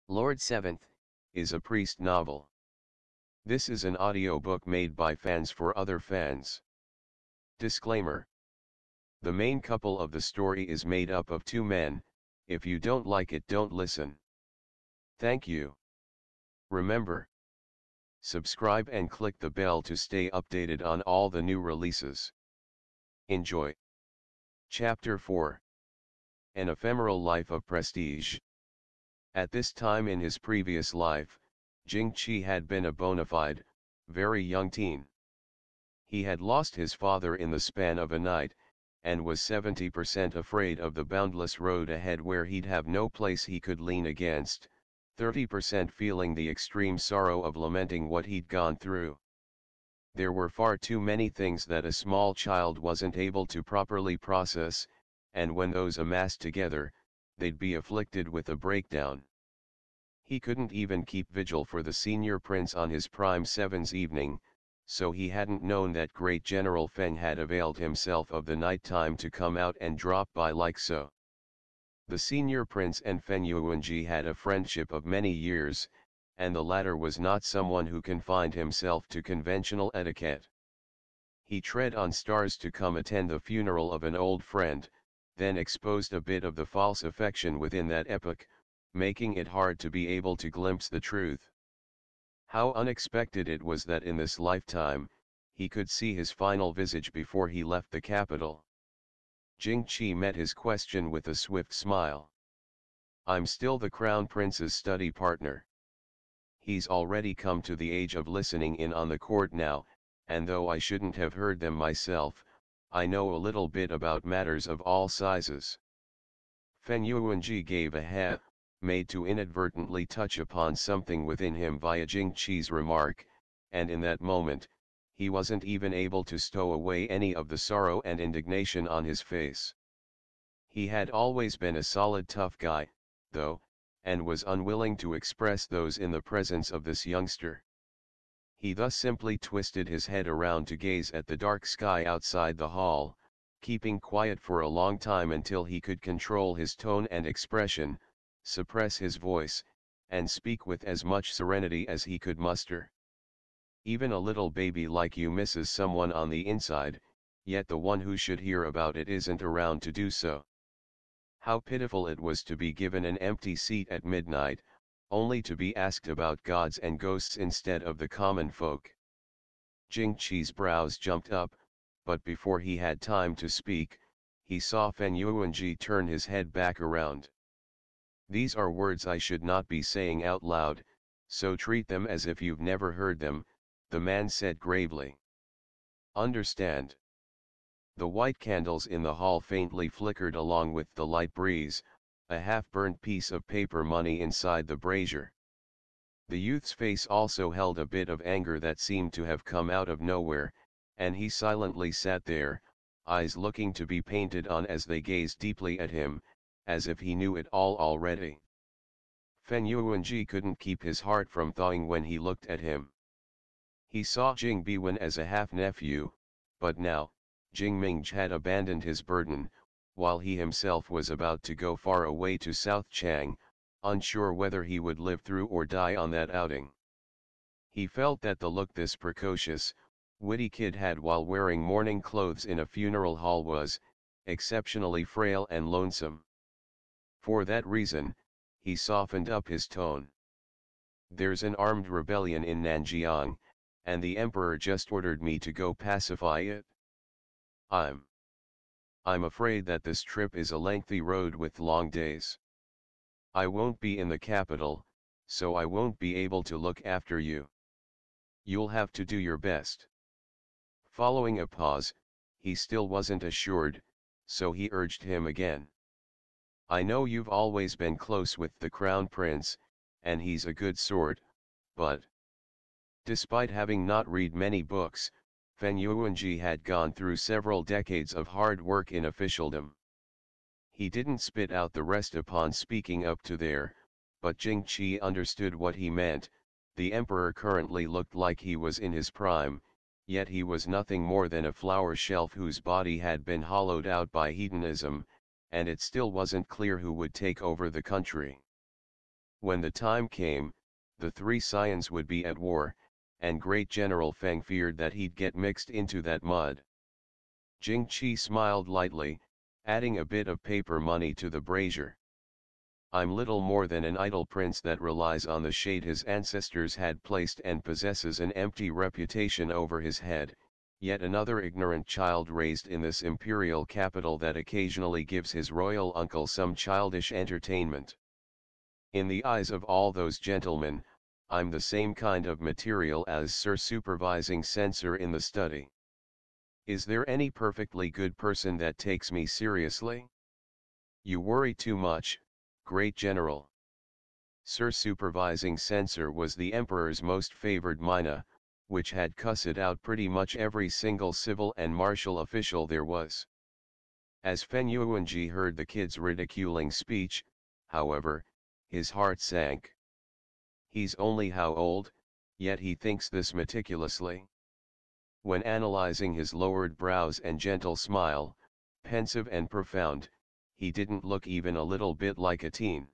Lord Seventh, is a priest novel. This is an audiobook made by fans for other fans. Disclaimer. The main couple of the story is made up of two men. If you don't like it, don't listen. Thank you. Remember, subscribe and click the bell to stay updated on all the new releases. Enjoy. Chapter 4. An Ephemeral Life of Prestige. At this time in his previous life, Jing-chi had been a bona fide, very young teen. He had lost his father in the span of a night, and was 70% afraid of the boundless road ahead where he'd have no place he could lean against, 30% feeling the extreme sorrow of lamenting what he'd gone through. There were far too many things that a small child wasn't able to properly process, and when those amassed together, they'd be afflicted with a breakdown. He couldn't even keep vigil for the senior prince on his prime seven's evening, so he hadn't known that great General Feng had availed himself of the night time to come out and drop by like so. The senior prince and Feng Yuanji had a friendship of many years, and the latter was not someone who confined himself to conventional etiquette. He tread on stars to come attend the funeral of an old friend, then exposed a bit of the false affection within that epoch, making it hard to be able to glimpse the truth. How unexpected it was that in this lifetime, he could see his final visage before he left the capital. Jing-chi met his question with a swift smile. I'm still the crown prince's study partner. He's already come to the age of listening in on the court now, and though I shouldn't have heard them myself, I know a little bit about matters of all sizes. Feng Yuanji gave a heh, made to inadvertently touch upon something within him via Jing-chi's remark, and in that moment, he wasn't even able to stow away any of the sorrow and indignation on his face. He had always been a solid tough guy, though, and was unwilling to express those in the presence of this youngster. He thus simply twisted his head around to gaze at the dark sky outside the hall, keeping quiet for a long time until he could control his tone and expression, suppress his voice, and speak with as much serenity as he could muster. Even a little baby like you misses someone on the inside, yet the one who should hear about it isn't around to do so. How pitiful it was to be given an empty seat at midnight, only to be asked about gods and ghosts instead of the common folk. Jing-chi's brows jumped up, but before he had time to speak, he saw Feng Yuanji turn his head back around. These are words I should not be saying out loud, so treat them as if you've never heard them, the man said gravely. Understand? The white candles in the hall faintly flickered along with the light breeze, a half-burnt piece of paper money inside the brazier. The youth's face also held a bit of anger that seemed to have come out of nowhere, and he silently sat there, eyes looking to be painted on as they gazed deeply at him, as if he knew it all already. Feng Yuanji couldn't keep his heart from thawing when he looked at him. He saw Jing Beiyuan as a half-nephew, but now, Jing Mingj had abandoned his burden, while he himself was about to go far away to South Chang, unsure whether he would live through or die on that outing. He felt that the look this precocious, witty kid had while wearing mourning clothes in a funeral hall was, exceptionally frail and lonesome. For that reason, he softened up his tone. There's an armed rebellion in Nanjiang, and the emperor just ordered me to go pacify it. I'm afraid that this trip is a lengthy road with long days. I won't be in the capital, so I won't be able to look after you. You'll have to do your best. Following a pause, he still wasn't assured, so he urged him again. I know you've always been close with the crown prince, and he's a good sort, but... Despite having not read many books, Feng Yuanji had gone through several decades of hard work in officialdom. He didn't spit out the rest upon speaking up to there, but Jing-chi understood what he meant. The emperor currently looked like he was in his prime, yet he was nothing more than a flower shelf whose body had been hollowed out by hedonism, and it still wasn't clear who would take over the country. When the time came, the three scions would be at war, and Great General Feng feared that he'd get mixed into that mud. Jing Qi smiled lightly, adding a bit of paper money to the brazier. I'm little more than an idle prince that relies on the shade his ancestors had placed and possesses an empty reputation over his head, yet another ignorant child raised in this imperial capital that occasionally gives his royal uncle some childish entertainment. In the eyes of all those gentlemen, I'm the same kind of material as Sir Supervising Censor in the study. Is there any perfectly good person that takes me seriously? You worry too much, Great General. Sir Supervising Censor was the Emperor's most favored mina, which had cussed out pretty much every single civil and martial official there was. As Fen Yuanji heard the kid's ridiculing speech, however, his heart sank. He's only how old, yet he thinks this meticulously? When analyzing his lowered brows and gentle smile, pensive and profound, he didn't look even a little bit like a teen.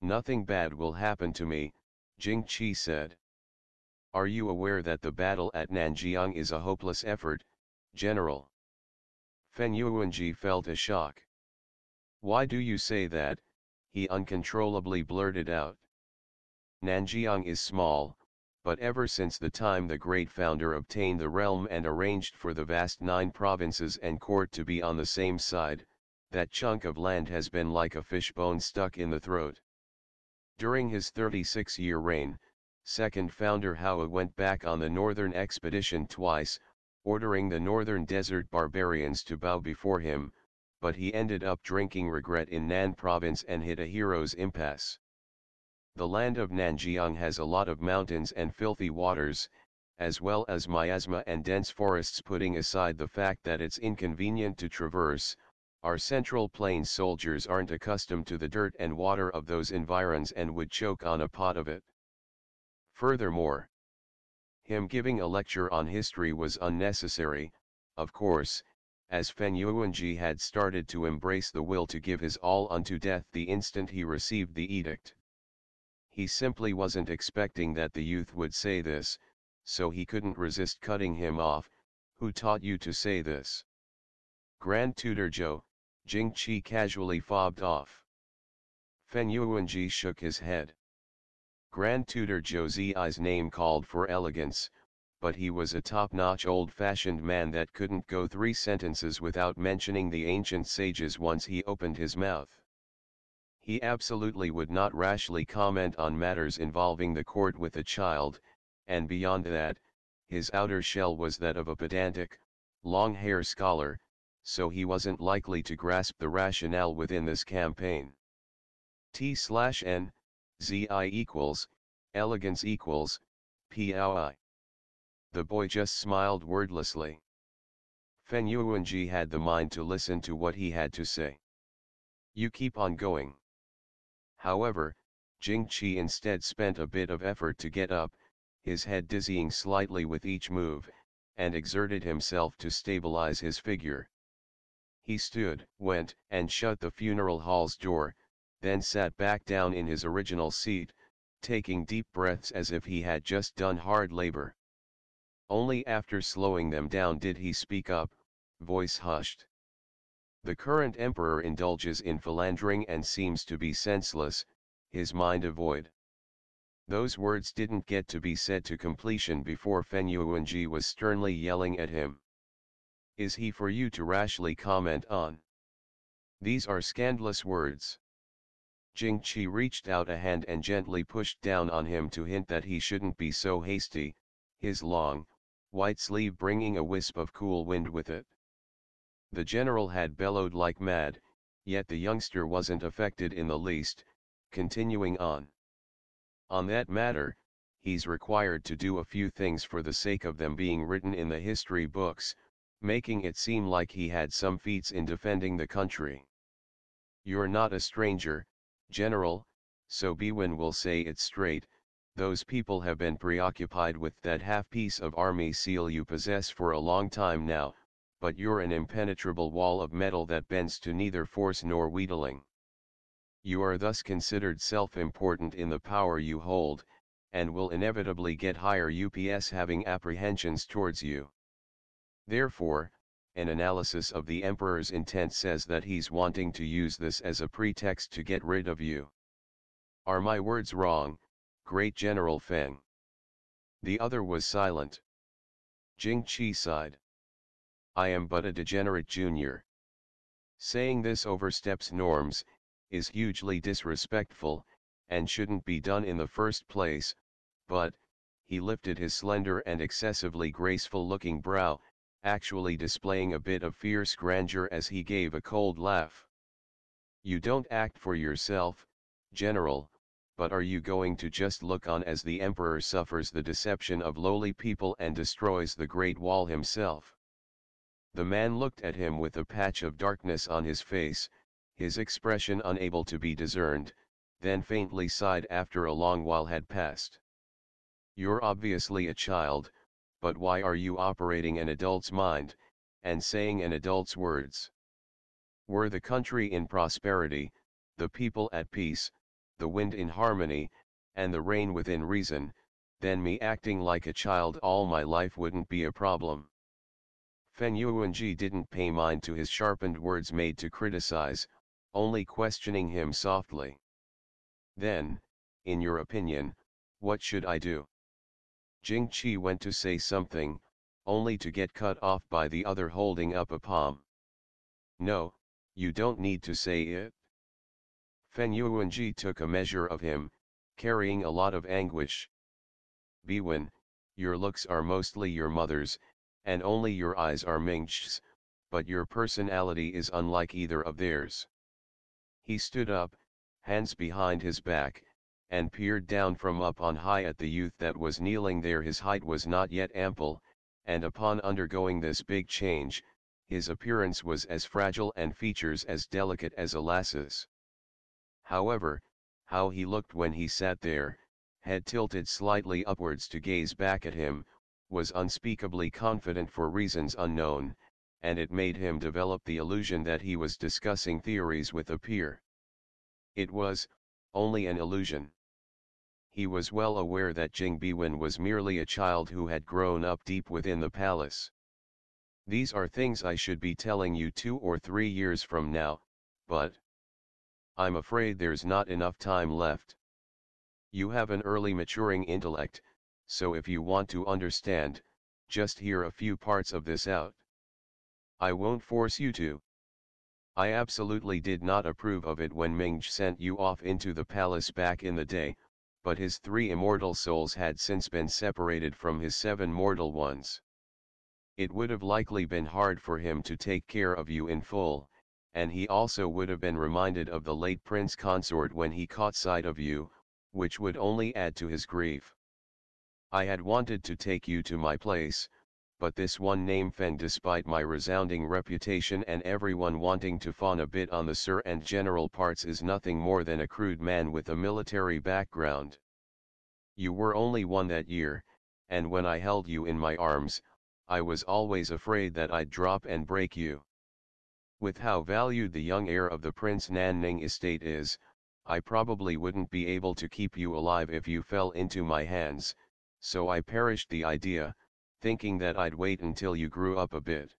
Nothing bad will happen to me, Jing Qi said. Are you aware that the battle at Nanjiang is a hopeless effort, General? Fen Yuanji felt a shock. Why do you say that? He uncontrollably blurted out. Nanjiang is small, but ever since the time the great founder obtained the realm and arranged for the vast 9 provinces and court to be on the same side, that chunk of land has been like a fishbone stuck in the throat. During his 36-year reign, second founder Hua went back on the northern expedition twice, ordering the northern desert barbarians to bow before him, but he ended up drinking regret in Nan province and hit a hero's impasse. The land of Nanjiang has a lot of mountains and filthy waters, as well as miasma and dense forests. Putting aside the fact that it's inconvenient to traverse, our Central Plains soldiers aren't accustomed to the dirt and water of those environs and would choke on a pot of it. Furthermore, him giving a lecture on history was unnecessary, of course, as Fen Yuanji had started to embrace the will to give his all unto death the instant he received the edict. He simply wasn't expecting that the youth would say this, so he couldn't resist cutting him off. Who taught you to say this? Grand Tutor Zhou, Jing Qi casually fobbed off. Fen Yuanji shook his head. Grand Tutor Zhou Zi's name called for elegance, but he was a top-notch old-fashioned man that couldn't go 3 sentences without mentioning the ancient sages once he opened his mouth. He absolutely would not rashly comment on matters involving the court with a child, and beyond that, his outer shell was that of a pedantic, long-hair scholar, so he wasn't likely to grasp the rationale within this campaign. T/N, Zi equals, elegance equals, POI. The boy just smiled wordlessly. Fen Yuanji had the mind to listen to what he had to say. You keep on going. However, Jing Qi instead spent a bit of effort to get up, his head dizzying slightly with each move, and exerted himself to stabilize his figure. He stood, went, and shut the funeral hall's door, then sat back down in his original seat, taking deep breaths as if he had just done hard labor. Only after slowing them down did he speak up, voice hushed. The current emperor indulges in philandering and seems to be senseless, his mind a void. Those words didn't get to be said to completion before Fen Yuanji was sternly yelling at him. Is he for you to rashly comment on? These are scandalous words. Jing Qi reached out a hand and gently pushed down on him to hint that he shouldn't be so hasty, his long, white sleeve bringing a wisp of cool wind with it. The general had bellowed like mad, yet the youngster wasn't affected in the least, continuing on. On that matter, he's required to do a few things for the sake of them being written in the history books, making it seem like he had some feats in defending the country. You're not a stranger, General, so Beiyuan will say it straight, those people have been preoccupied with that half-piece of army seal you possess for a long time now, but you're an impenetrable wall of metal that bends to neither force nor wheedling. You are thus considered self-important in the power you hold, and will inevitably get higher UPS having apprehensions towards you. Therefore, an analysis of the Emperor's intent says that he's wanting to use this as a pretext to get rid of you. Are my words wrong, great General Feng? The other was silent. Jing Qi sighed. I am but a degenerate junior. Saying this oversteps norms, is hugely disrespectful, and shouldn't be done in the first place, but, he lifted his slender and excessively graceful-looking brow, actually displaying a bit of fierce grandeur as he gave a cold laugh. You don't act for yourself, General, but are you going to just look on as the Emperor suffers the deception of lowly people and destroys the Great Wall himself? The man looked at him with a patch of darkness on his face, his expression unable to be discerned, then faintly sighed after a long while had passed. You're obviously a child, but why are you operating an adult's mind, and saying an adult's words? Were the country in prosperity, the people at peace, the wind in harmony, and the rain within reason, then me acting like a child all my life wouldn't be a problem. Feng Yuanji didn't pay mind to his sharpened words made to criticize, only questioning him softly. Then, in your opinion, what should I do? Jing Qi went to say something, only to get cut off by the other holding up a palm. No, you don't need to say it. Feng Yuanji took a measure of him, carrying a lot of anguish. Beiyuan, your looks are mostly your mother's, and only your eyes are Ming's, but your personality is unlike either of theirs. He stood up, hands behind his back, and peered down from up on high at the youth that was kneeling there. His height was not yet ample, and upon undergoing this big change, his appearance was as fragile and features as delicate as a lass's. However, how he looked when he sat there, head tilted slightly upwards to gaze back at him, was unspeakably confident for reasons unknown, and it made him develop the illusion that he was discussing theories with a peer. It was, only an illusion. He was well aware that Jing Beiyuan was merely a child who had grown up deep within the palace. These are things I should be telling you 2 or 3 years from now, but I'm afraid there's not enough time left. You have an early maturing intellect, so if you want to understand, just hear a few parts of this out. I won't force you to. I absolutely did not approve of it when Ming sent you off into the palace back in the day, but his 3 immortal souls had since been separated from his 7 mortal ones. It would have likely been hard for him to take care of you in full, and he also would have been reminded of the late prince consort when he caught sight of you, which would only add to his grief. I had wanted to take you to my place, but this one name Feng, despite my resounding reputation and everyone wanting to fawn a bit on the Sir and General parts, is nothing more than a crude man with a military background. You were only 1 that year, and when I held you in my arms, I was always afraid that I'd drop and break you. With how valued the young heir of the Prince Nanning estate is, I probably wouldn't be able to keep you alive if you fell into my hands, so I perished the idea, thinking that I'd wait until you grew up a bit.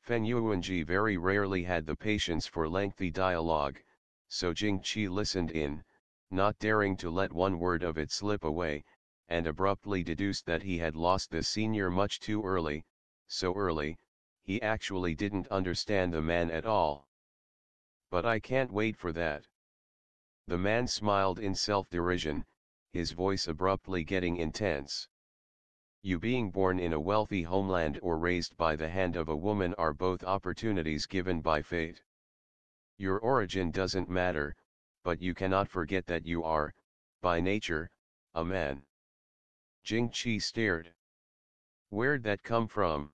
Feng Yuanji very rarely had the patience for lengthy dialogue, so Jing Qi listened in, not daring to let one word of it slip away, and abruptly deduced that he had lost the senior much too early, so early, he actually didn't understand the man at all. But I can't wait for that. The man smiled in self-derision, his voice abruptly getting intense. You being born in a wealthy homeland or raised by the hand of a woman are both opportunities given by fate. Your origin doesn't matter, but you cannot forget that you are, by nature, a man. Jing Qi stared. Where'd that come from?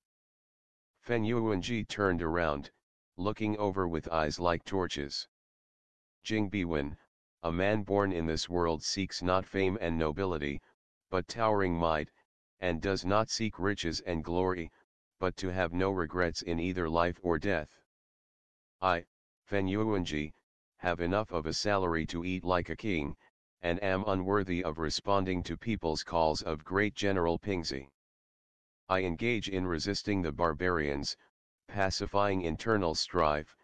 Feng Yuanji turned around, looking over with eyes like torches. Jing Beiyuan, a man born in this world seeks not fame and nobility, but towering might, and does not seek riches and glory, but to have no regrets in either life or death. I, Feng Yuanji, have enough of a salary to eat like a king, and am unworthy of responding to people's calls of Great General Pingzi. I engage in resisting the barbarians, pacifying internal strife,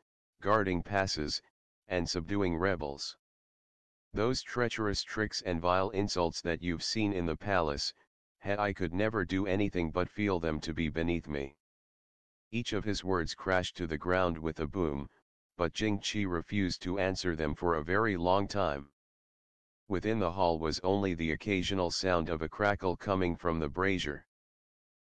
guarding passes, and subduing rebels. Those treacherous tricks and vile insults that you've seen in the palace, I could never do anything but feel them to be beneath me. Each of his words crashed to the ground with a boom, but Jing-Chi refused to answer them for a very long time. Within the hall was only the occasional sound of a crackle coming from the brazier.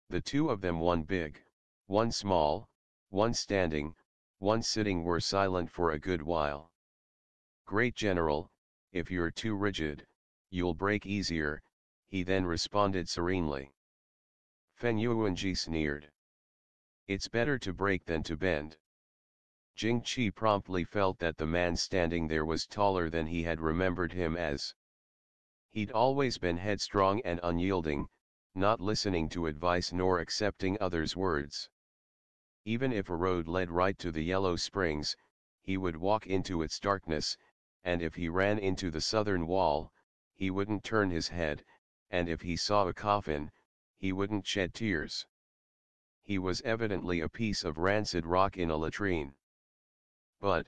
The two of them, one big, one small, one standing, one sitting, were silent for a good while. "Great General, if you're too rigid, you'll break easier," he then responded serenely. Fen Yuanji sneered. "It's better to break than to bend." Jing-Chi promptly felt that the man standing there was taller than he had remembered him as. He'd always been headstrong and unyielding, not listening to advice nor accepting others' words. Even if a road led right to the Yellow Springs, he would walk into its darkness, and if he ran into the southern wall, he wouldn't turn his head, and if he saw a coffin, he wouldn't shed tears. He was evidently a piece of rancid rock in a latrine. But,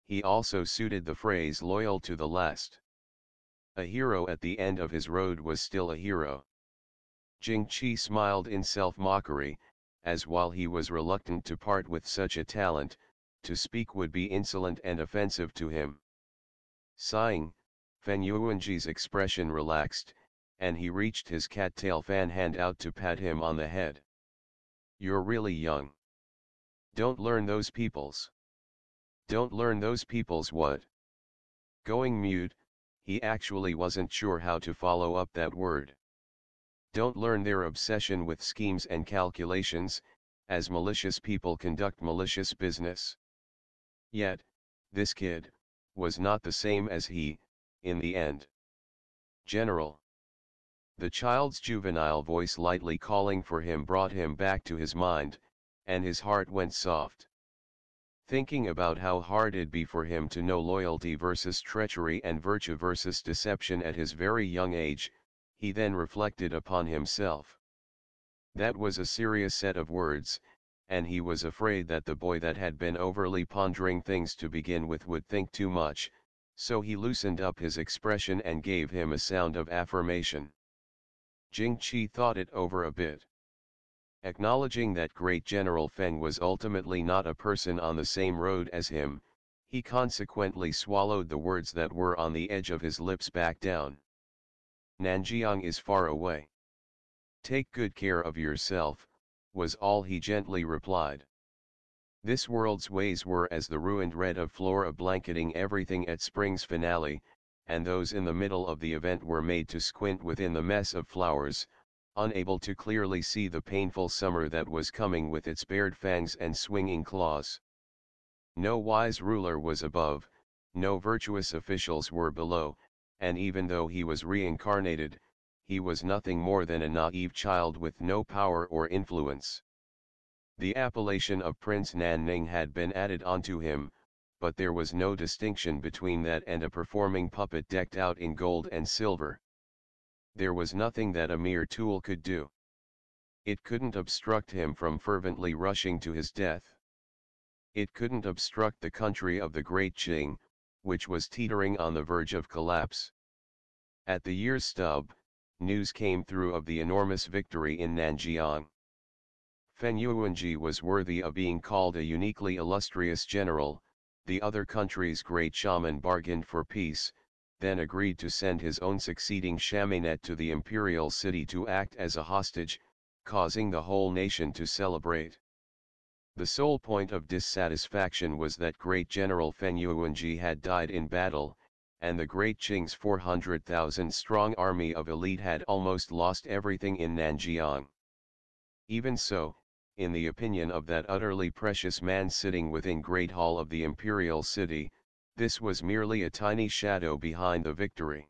he also suited the phrase "loyal to the last." A hero at the end of his road was still a hero. Jing-Chi smiled in self-mockery, as while he was reluctant to part with such a talent, to speak would be insolent and offensive to him. Sighing, Fen Yuanji's expression relaxed, and he reached his cattail fan hand out to pat him on the head. "You're really young. Don't learn those people's." "Don't learn those people's what?" Going mute, he actually wasn't sure how to follow up that word. "Don't learn their obsession with schemes and calculations, as malicious people conduct malicious business." Yet, this kid was not the same as he, in the end. "General." The child's juvenile voice lightly calling for him brought him back to his mind, and his heart went soft. Thinking about how hard it'd be for him to know loyalty versus treachery and virtue versus deception at his very young age, he then reflected upon himself. That was a serious set of words, and he was afraid that the boy that had been overly pondering things to begin with would think too much, so he loosened up his expression and gave him a sound of affirmation. Jing-Chi thought it over a bit. Acknowledging that Great General Feng was ultimately not a person on the same road as him, he consequently swallowed the words that were on the edge of his lips back down. "Nanjiang is far away. Take good care of yourself," was all he gently replied. This world's ways were as the ruined red of flora blanketing everything at spring's finale, and those in the middle of the event were made to squint within the mess of flowers, unable to clearly see the painful summer that was coming with its bared fangs and swinging claws. No wise ruler was above, no virtuous officials were below, and even though he was reincarnated, he was nothing more than a naive child with no power or influence. The appellation of Prince Nanning had been added onto him, but there was no distinction between that and a performing puppet decked out in gold and silver. There was nothing that a mere tool could do. It couldn't obstruct him from fervently rushing to his death. It couldn't obstruct the country of the Great Qing, which was teetering on the verge of collapse. At the year's stub, news came through of the enormous victory in Nanjiang. Fen Yuanji was worthy of being called a uniquely illustrious general. The other country's great shaman bargained for peace, then agreed to send his own succeeding shamanet to the imperial city to act as a hostage, causing the whole nation to celebrate. The sole point of dissatisfaction was that great General Fen Yuanji had died in battle, and the Great Qing's 400,000-strong army of elite had almost lost everything in Nanjiang. Even so, in the opinion of that utterly precious man sitting within Great Hall of the imperial city, this was merely a tiny shadow behind the victory.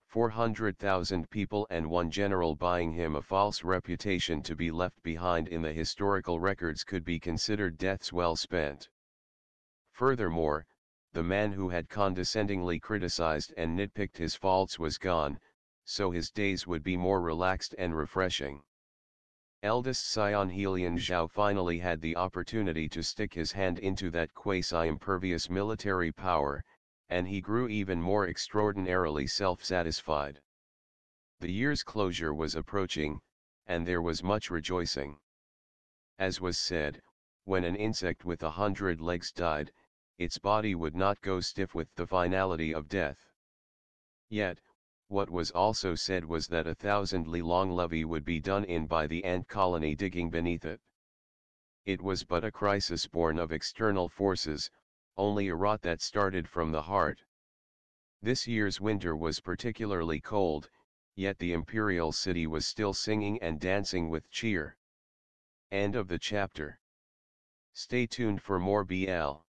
400,000 people and one general buying him a false reputation to be left behind in the historical records could be considered deaths well spent. Furthermore, the man who had condescendingly criticized and nitpicked his faults was gone, so his days would be more relaxed and refreshing. Eldest scion Helian Zhao finally had the opportunity to stick his hand into that quasi-impervious military power, and he grew even more extraordinarily self-satisfied. The year's closure was approaching, and there was much rejoicing. As was said, when an insect with 100 legs died, its body would not go stiff with the finality of death. Yet, what was also said was that 1,000-li-long levee would be done in by the ant colony digging beneath it. It was but a crisis born of external forces, only a rot that started from the heart. This year's winter was particularly cold, yet the imperial city was still singing and dancing with cheer. End of the chapter. Stay tuned for more BL.